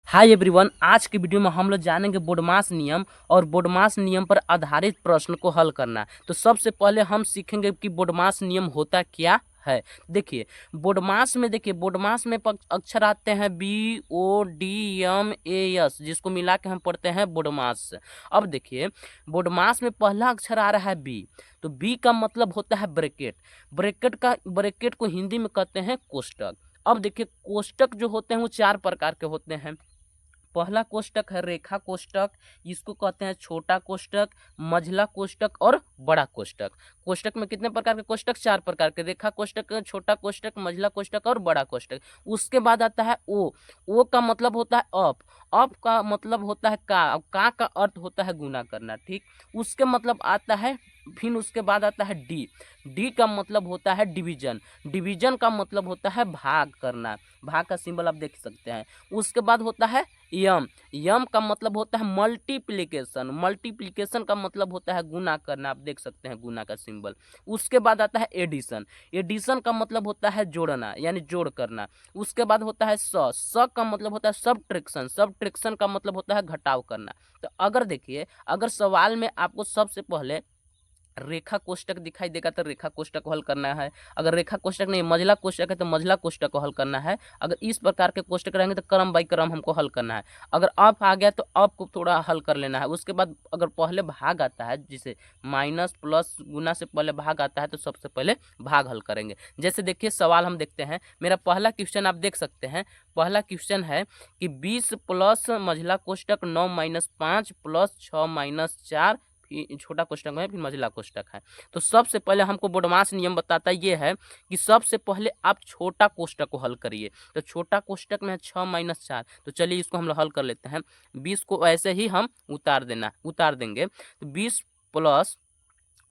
Hi everyone, आज की video में हम लोग जानेंगे बोडमास नियम और बोडमास नियम पर आधारित प्रश्न को हल करना। तो सबसे पहले हम सीखेंगे कि बोडमास नियम होता क्या है। देखिए, बोडमास में अक्षर आते हैं BODMAS, जिसको मिला के हम पढ़ते हैं बोडमास। अब देखिए, बोडमास में पहला अक्षर आ रहा है बी। तो बी का मतलब होता है ब्रैकेट। ब्रैकेट को हिंदी में कहते हैं कोष्टक। अब देखिए, कोष्टक जो होते हैं वो चार प्रकार के होते हैं। पहला कोष्टक है रेखा कोष्टक, इसको कहते हैं छोटा कोष्टक, मझला कोष्टक और बड़ा कोष्टक। कोष्टक में कितने प्रकार के कोष्टक? चार प्रकार के। रेखा कोष्टक, छोटा कोष्टक, मझला कोष्टक और बड़ा कोष्टक। उसके बाद आता है ओ का मतलब होता है अप का मतलब होता है का। अब का अर्थ होता है गुना करना, ठीक। उसके मतलब आता है, फिर उसके बाद आता है डी का मतलब होता है डिवीजन। डिवीजन का मतलब होता है भाग करना। भाग का सिंबल आप देख सकते हैं। उसके बाद होता है यम का मतलब होता है मल्टीप्लिकेशन। मल्टीप्लिकेशन का मतलब होता है गुना करना। आप देख सकते हैं गुना का सिंबल। उसके बाद आता है एडिशन। एडिशन का मतलब होता है जोड़ना, यानी जोड़ करना। उसके बाद होता है स का मतलब होता है सबट्रैक्शन। सबट्रैक्शन का मतलब होता है घटाव करना। तो अगर देखिए, अगर सवाल में आपको सबसे पहले रेखा कोष्टक दिखाई देगा तो रेखा कोष्टक को हल करना है। अगर रेखा कोष्टक नहीं, मझला कोष्टक है तो मझला कोष्टक को हल करना है। अगर इस प्रकार के कोष्टक रहेंगे तो क्रम बाई क्रम हमको हल करना है। अगर अप आ गया तो अप को थोड़ा हल कर लेना है। उसके बाद अगर पहले भाग आता है, जिसे माइनस प्लस गुना से पहले भाग आता है, तो सबसे पहले भाग हल करेंगे। जैसे देखिए, सवाल हम देखते हैं। मेरा पहला क्वेश्चन आप देख सकते हैं। पहला क्वेश्चन है कि 20 प्लस मझला कोष्टक 9 माइनस 5 प्लस 6 माइनस 4, छोटा कोष्टक है, फिर मझला कोष्टक है। तो सबसे पहले हमको बोडमास नियम बताता ये है कि सबसे पहले आप छोटा कोष्टक को हल करिए। तो छोटा कोष्टक में है 6 माइनस 4। तो चलिए इसको हम लोग हल कर लेते हैं। 20 को ऐसे ही हम उतार देंगे। तो 20 प्लस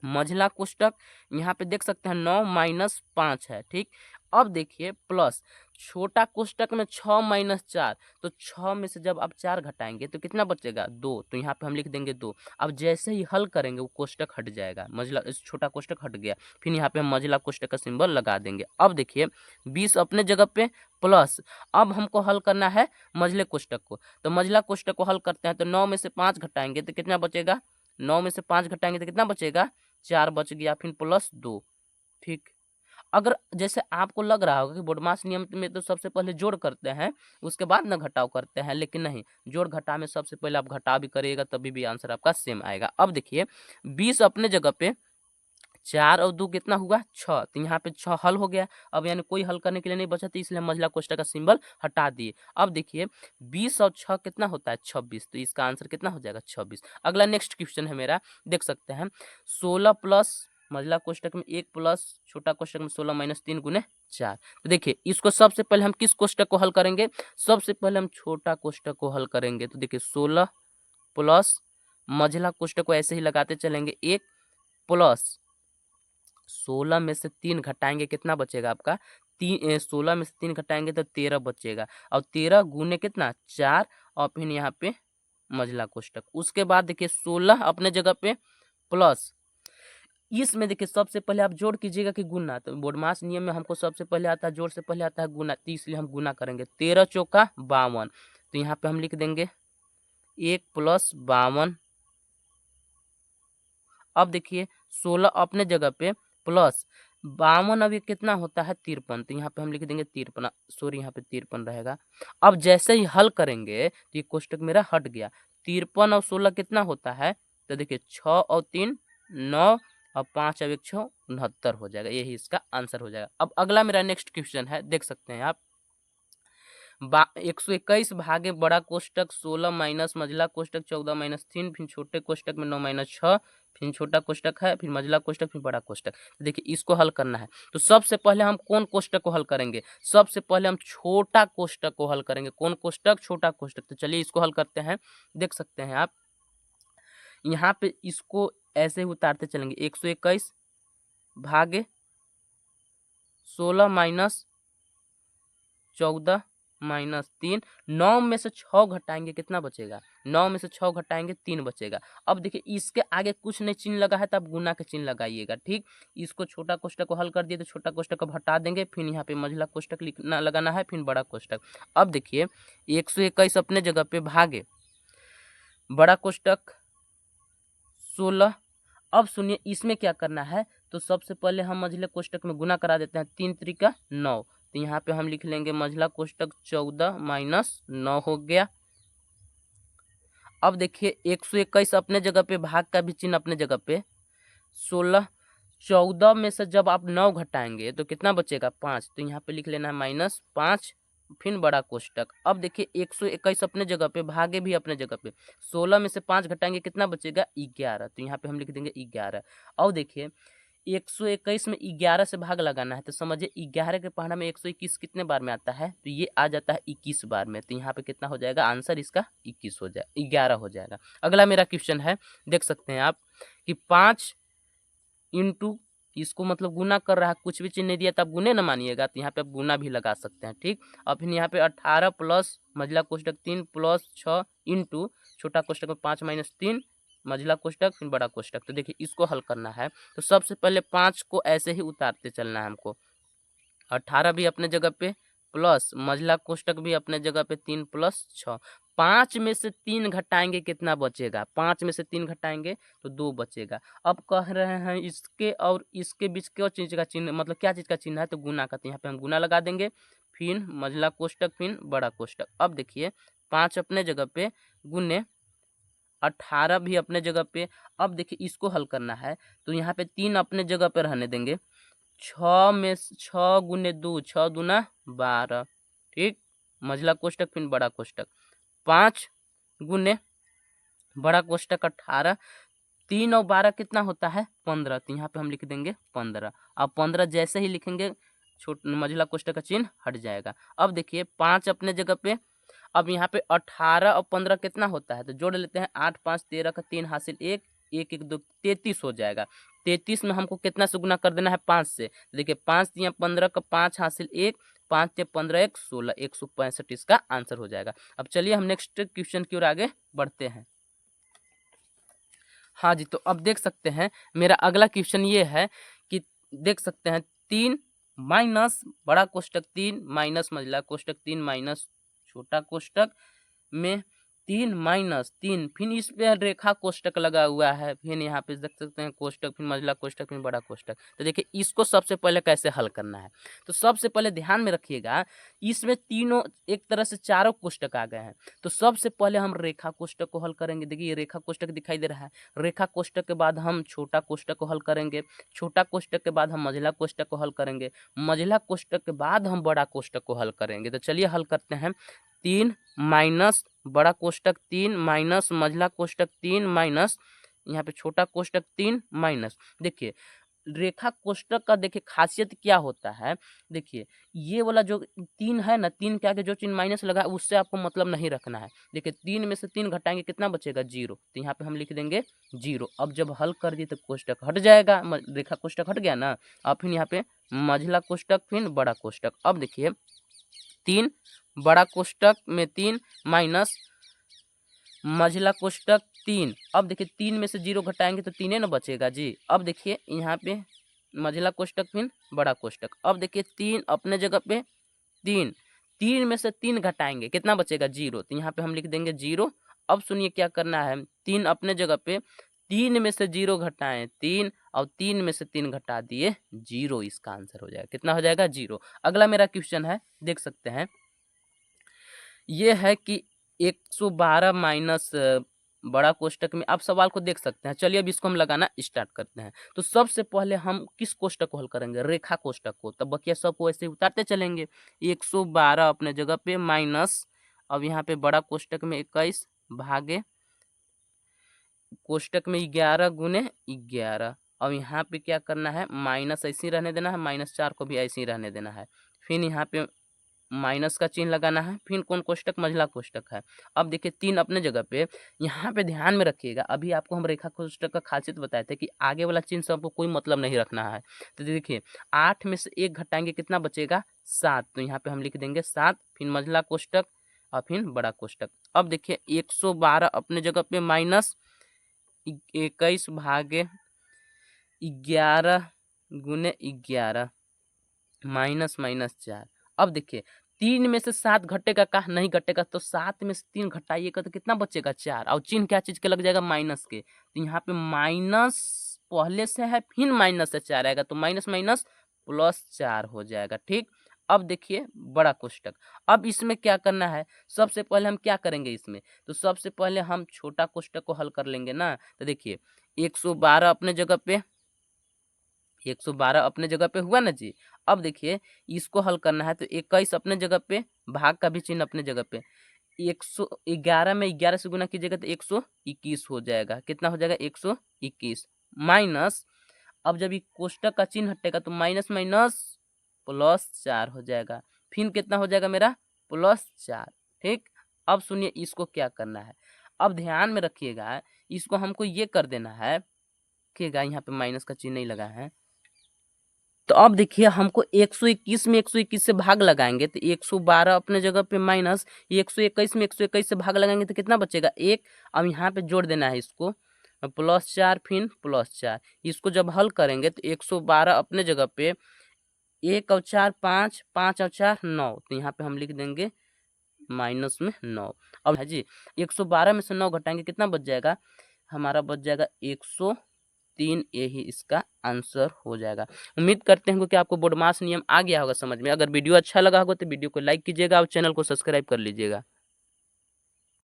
मझला कोष्टक, यहाँ पे देख सकते हैं 9 माइनस 5 है, ठीक। अब देखिए प्लस छोटा कोष्टक में 6 माइनस 4। तो 6 में से जब आप 4 घटाएंगे तो कितना बचेगा? 2। तो यहाँ पे हम लिख देंगे 2। अब जैसे ही हल करेंगे वो कोष्टक हट जाएगा, मझला इस छोटा कोष्टक हट गया। फिर यहाँ पे हम मझला कोष्टक का सिंबल लगा देंगे। अब देखिए 20 अपने जगह पे प्लस, अब हमको हल करना है मझले कोष्टक को। तो मझला कोष्टक को हल करते हैं। तो 9 में से 5 घटाएंगे तो कितना बचेगा? 9 में से 5 घटाएंगे तो कितना बचेगा? 4 बच गया, फिर प्लस 2, ठीक। अगर जैसे आपको लग रहा होगा कि बोडमास नियम में तो सबसे पहले जोड़ करते हैं, उसके बाद ना घटाव करते हैं, लेकिन नहीं, जोड़ घटाव में सबसे पहले आप घटाव भी करिएगा तभी भी आंसर आपका सेम आएगा। अब देखिए 20 अपने जगह पे, 4 और 2 कितना हुआ? 6। तो यहाँ पे 6 हल हो गया। अब यानी कोई हल करने के लिए नहीं बचा, तो इसलिए हम मझला कोष्टक का सिंबल हटा दिए। अब देखिए 20 और 6 कितना होता है? 26। तो इसका आंसर कितना हो जाएगा? 26। अगला नेक्स्ट क्वेश्चन है मेरा, देख सकते हैं। 16 प्लस मझला कोष्टक में 1 प्लस छोटा कोष्टक में 16 माइनस 3 गुने 4। तो देखिए इसको सबसे पहले हम किस कोष्टक को हल करेंगे? सबसे पहले हम छोटा कोष्टक को हल करेंगे। तो देखिए 16 प्लस मझला कोष्टक को ऐसे ही लगाते चलेंगे, 1 प्लस 16 में से 3 घटाएंगे, कितना बचेगा आपका? 16 में से 3 घटाएंगे तो 13 बचेगा। और 13 गुने कितना? 4। और फिर यहाँ पे मझला कोष्टक। उसके बाद देखिए 16 अपने जगह पे प्लस, इसमें देखिए सबसे पहले आप जोड़ कीजिएगा कि गुना। तो बोडमास नियम में हमको सबसे पहले आता है, जोड़ से पहले आता है गुना, तो इसलिए हम गुना करेंगे। 13 चौका 52। तो यहाँ पे हम लिख देंगे 1 प्लस 52। अब देखिए 16 अपने जगह पे प्लस 52, अब ये कितना होता है? 53। तो यहाँ पे हम लिख देंगे 53, सॉरी यहाँ पे 53 रहेगा। अब जैसे ही हल करेंगे तो ये कोष्टक मेरा हट गया। 53 और 16 कितना होता है? तो देखिए 6 और 3 9 और 5 और 1 6, 69 हो जाएगा। यही इसका आंसर हो जाएगा। अब अगला मेरा नेक्स्ट क्वेश्चन है, देख सकते हैं आप। 121 भागे बड़ा कोष्टक 16 माइनस मझला कोष्टक 14 माइनस 3, फिर छोटे कोष्टक में 9 माइनस 6, फिर छोटा कोष्टक है, फिर मझला कोष्टक, फिर बड़ा कोष्टक। तो देखिए इसको हल करना है। तो सबसे पहले हम कौन कोष्टक को हल करेंगे? सबसे पहले हम छोटा कोष्टक को हल करेंगे। कौन कोष्टक? छोटा कोष्टक। तो चलिए इसको हल करते हैं। देख सकते हैं आप, यहाँ पे इसको ऐसे ही उतारते चलेंगे। 121 भागे 16 माइनस 14 -3। 9 में से 6 घटाएंगे कितना बचेगा? 9 में से 6 घटाएंगे 3 बचेगा। अब देखिए इसके आगे कुछ नहीं चिन्ह लगा है, तब गुना के चिन्ह लगाइएगा। ठीक, इसको छोटा कोष्टक को हल कर दिए तो छोटा कोष्टक को हटा देंगे, फिर यहाँ पे मझला कोष्टक लिखना लगाना है, फिर बड़ा कोष्टक। अब देखिए 121 अपने जगह पे भागे बड़ा कोष्टक 16। अब सुनिए इसमें क्या करना है, तो सबसे पहले हम मझले कोष्टक में गुना करा देते हैं। 3 त्रिका 9, तो यहाँ पे हम लिख लेंगे मझला कोष्टक 14 माइनस 9 हो गया। अब देखिए 121 अपने जगह पे, भाग का भी चिन्ह अपने जगह पे, 16। 14 में से जब आप 9 घटाएंगे तो कितना बचेगा? 5, तो यहाँ पे लिख लेना है -5, फिर बड़ा कोष्टक। अब देखिए 121 अपने जगह पे, भागे भी अपने जगह पे, 16 में से 5 घटाएंगे कितना बचेगा? 11, तो यहाँ पे हम लिख देंगे 11। और देखिए 121 में 11 से भाग लगाना है, तो समझिए 11 के पहाड़ा में 121 कितने बार में आता है? तो ये आ जाता है 21 बार में। तो यहाँ पे कितना हो जाएगा? आंसर इसका 21 हो जाए 11 हो जाएगा। अगला मेरा क्वेश्चन है, देख सकते हैं आप कि 5 इंटू, इसको मतलब गुना कर रहा है, कुछ भी चिन्ह नहीं दिया तब गुने न मानिएगा, तो यहाँ पे आप गुना भी लगा सकते हैं। ठीक, अब फिर यहाँ पे 18 प्लस मझला कोष्टक 3 प्लस 6 इंटू छोटा कोष्टक में 5 माइनस 3 मझला कोष्टक फिर बड़ा कोष्टक। तो देखिए इसको हल करना है, तो सबसे पहले 5 को ऐसे ही उतारते चलना है हमको। 18 भी अपने जगह पे प्लस मझला कोष्टक भी अपने जगह पे 3 प्लस 6। 5 में से 3 घटाएंगे कितना बचेगा? 5 में से 3 घटाएंगे तो 2 बचेगा। अब कह रहे हैं इसके और इसके बीच क्या चीज़ का चिन्ह, मतलब क्या चीज़ का चिन्ह है? तो गुना का, तो यहाँ पे हम गुना लगा देंगे, फिर मझला कोष्टक फिर बड़ा कोष्टक। अब देखिए 5 अपने जगह पे गुने 18 भी अपने जगह पे। अब देखिए इसको हल करना है, तो यहाँ पे 3 अपने जगह पे रहने देंगे। 6 में 6 गुने 2, 6 दूना 12। ठीक, मझला कोष्टक फिर बड़ा कोष्टक। 5 गुने बड़ा कोष्टक 18, 3 और 12 कितना होता है? 15, तो यहाँ पे हम लिख देंगे 15। अब 15 जैसे ही लिखेंगे मझला कोष्टक का चिन्ह हट जाएगा। अब देखिए 5 अपने जगह पे, अब यहाँ पे 18 और 15 कितना होता है? तो जोड़ लेते हैं, 8 5 13 का 3 हासिल 1, 1 1 2 33 हो जाएगा। 33 में हमको कितना से गुना कर देना है? 5 से। देखिए 5 या 15 का 5 हासिल 1, 5 या 15 1 16, 165 इसका आंसर हो जाएगा। अब चलिए हम नेक्स्ट क्वेश्चन की ओर आगे बढ़ते हैं। हाँ जी, तो अब देख सकते हैं मेरा अगला क्वेश्चन ये है कि देख सकते हैं 3 माइनस बड़ा कोष्टक 3 माइनस मझला कोष्टक 3 माइनस छोटा कोष्टक में 3 माइनस 3, फिर इस पे रेखा कोष्टक लगा हुआ है, फिर यहाँ पे देख सकते हैं कोष्टक, फिर मझला कोष्टक, फिर बड़ा कोष्टक। तो देखिए इसको सबसे पहले कैसे हल करना है, तो सबसे पहले ध्यान में रखिएगा इसमें तीनों एक तरह से चारों कोष्टक आ गए हैं। तो सबसे पहले हम रेखा कोष्टक को हल करेंगे। देखिए ये रेखा कोष्टक दिखाई दे रहा है, रेखा कोष्टक के बाद हम छोटा कोष्टक को हल करेंगे, छोटा कोष्टक के बाद हम मझला कोष्टक को हल करेंगे, मझला कोष्टक के बाद हम बड़ा कोष्टक को हल करेंगे। तो चलिए हल करते हैं। 3 माइनस बड़ा कोष्टक 3 माइनस मझला कोष्टक 3 माइनस यहाँ पे छोटा कोष्टक 3 माइनस। देखिए रेखा कोष्टक का देखिए खासियत क्या होता है, देखिए ये वाला जो 3 है ना, 3 के आगे जो चिन्ह माइनस लगा है उससे आपको मतलब नहीं रखना है। देखिए 3 में से 3 घटाएंगे कितना बचेगा? 0, तो यहाँ पे हम लिख देंगे 0। अब जब हल कर दिए तो कोष्टक हट जाएगा, रेखा कोष्टक हट गया ना। अब फिर यहाँ पे मझला कोष्टक फिर बड़ा कोष्टक। अब देखिए 3 बड़ा कोष्टक में 3 माइनस मझला कोष्टक 3। अब देखिए 3 में से 0 घटाएंगे तो 3 ना बचेगा जी। अब देखिए यहाँ पे मझला कोष्टक फिर बड़ा कोष्टक। अब देखिए 3 अपने जगह पे 3, 3 में से 3 घटाएंगे कितना बचेगा? 0, तो यहाँ पे हम लिख देंगे 0। अब सुनिए क्या करना है, 3 अपने जगह पे, 3 में से 0 घटाएं 3 और 3 में से 3 घटा दिए 0, इसका आंसर हो जाएगा कितना? हो जाएगा 0। अगला मेरा क्वेश्चन है, देख सकते हैं ये है कि 112 माइनस बड़ा कोष्टक में, आप सवाल को देख सकते हैं। चलिए अब इसको हम लगाना स्टार्ट करते हैं। तो सबसे पहले हम किस कोष्टक को हल करेंगे? रेखा कोष्टक को। तब बकिया सबको ऐसे उतारते चलेंगे। 112 अपने जगह पे माइनस, अब यहाँ पे बड़ा कोष्टक में 21 भागे कोष्टक में 11 गुने 11। अब यहाँ पे क्या करना है? माइनस ऐसे ही रहने देना है, -4 को भी ऐसे ही रहने देना है। फिर यहाँ पे माइनस का चिन्ह लगाना है, फिर कौन कोष्टक, मंझला कोष्टक है। अब देखिए 3 अपने जगह पे, यहाँ पे ध्यान में रखिएगा, अभी आपको हम रेखा कोष्टक का खासियत बताए थे कि आगे वाला चिन्ह से आपको कोई मतलब नहीं रखना है। तो देखिए 8 में से 1 घटाएंगे कितना बचेगा, 7। तो यहाँ पे हम लिख देंगे 7, फिर मंझला कोष्टक और फिर बड़ा कोष्टक। अब देखिए 112 अपने जगह पे माइनस 21 भागे 11 गुने 11 माइनस माइनस 4। अब देखिए 3 में से 7 घटेगा का, नहीं घटेगा, तो 7 में से 3 घटाइएगा तो कितना बचेगा, 4। और चिन्ह क्या चीज के लग जाएगा, माइनस के। तो यहाँ पे माइनस पहले से है, फिर माइनस से 4 आएगा, तो माइनस माइनस प्लस 4 हो जाएगा। ठीक। अब देखिए बड़ा कोष्टक। अब इसमें क्या करना है, सबसे पहले हम क्या करेंगे इसमें, तो सबसे पहले हम छोटा कोष्टक को हल कर लेंगे ना। तो देखिए 112 अपने जगह पे, 112 अपने जगह पे हुआ ना जी। अब देखिए इसको हल करना है, तो 21 अपने जगह पे, भाग का भी चिन्ह अपने जगह पे, 111 में 11 से गुना कीजिएगा तो 121 हो जाएगा। कितना हो जाएगा, 121 माइनस, अब जब ये कोष्टक का चिन्ह हटेगा तो माइनस माइनस प्लस 4 हो जाएगा, फिर कितना हो जाएगा मेरा, प्लस 4। ठीक। अब सुनिए इसको क्या करना है, अब ध्यान में रखिएगा, इसको हमको ये कर देना है, देखिएगा यहाँ पे माइनस का चिन्ह नहीं लगा है। तो अब देखिए हमको 121 में 121 से भाग लगाएंगे तो 112 अपने जगह पे माइनस 121 में 121 से भाग लगाएंगे तो कितना बचेगा, 1। अब यहाँ पे जोड़ देना है इसको, प्लस 4 फिर प्लस 4। इसको जब हल करेंगे तो 112 अपने जगह पे, 1 और 4 5, 5 और 4 9, तो यहाँ पे हम लिख देंगे माइनस में 9। अब है जी 112 में से 9 घटाएंगे कितना बच जाएगा, हमारा बच जाएगा 103। यही इसका आंसर हो जाएगा। उम्मीद करते हैं कि आपको बोडमास नियम आ गया होगा समझ में। अगर वीडियो अच्छा लगा होगा तो वीडियो को लाइक कीजिएगा और चैनल को सब्सक्राइब कर लीजिएगा।